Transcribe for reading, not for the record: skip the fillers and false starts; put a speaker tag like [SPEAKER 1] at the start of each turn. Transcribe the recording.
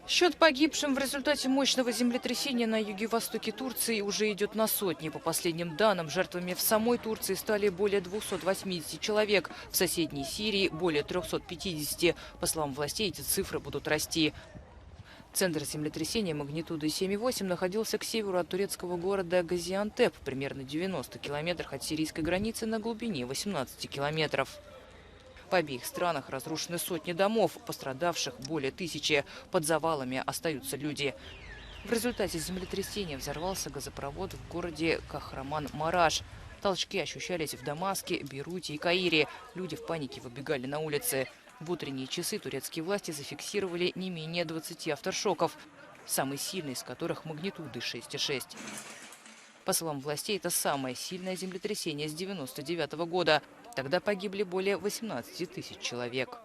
[SPEAKER 1] Счет погибшим в результате мощного землетрясения на юге-востоке Турции уже идет на сотни. По последним данным, жертвами в самой Турции стали более 280 человек. В соседней Сирии более 350. По словам властей, эти цифры будут расти. Центр землетрясения магнитудой 7,8 находился к северу от турецкого города Газиантеп, примерно 90 километрах от сирийской границы на глубине 18 километров. В обеих странах разрушены сотни домов, пострадавших более 1000. Под завалами остаются люди. В результате землетрясения взорвался газопровод в городе Кахраман-Мараш. Толчки ощущались в Дамаске, Бейруте и Каире. Люди в панике выбегали на улицы. В утренние часы турецкие власти зафиксировали не менее 20 авторшоков, самый сильный из которых магнитуды 6,6. По словам властей, это самое сильное землетрясение с 1999 года. Тогда погибли более 18 тысяч человек.